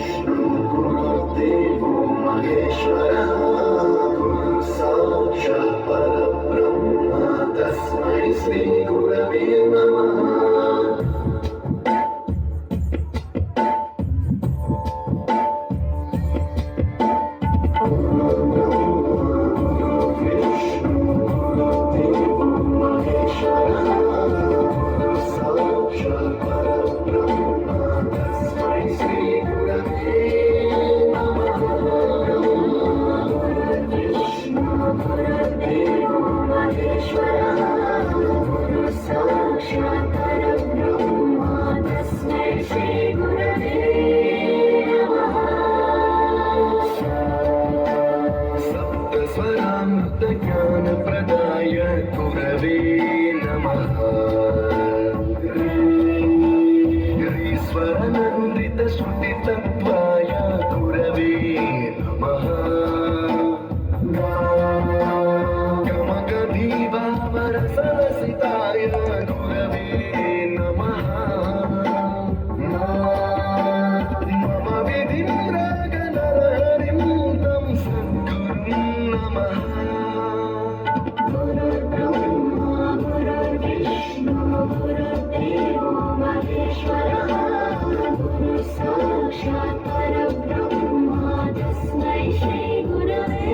गुरुदेवो महेश्वरः गुरुः साक्षात् परब्रह्म तस्मै श्री गुरवे नमः। ज्ञानप्रदाय गुरवे नमः। ईश्वरानन्दितश्रुतितत्त्वाय गुरवे नमः। गमगधीभावरसरसिताय गुरवे नमः। मम विधिं रागनरहरिं तं सद्गुरुं नमः। गुरुर्देवो महेश्वरः गुरुः साक्षात् परब्रह्म तस्मै श्री गुरवे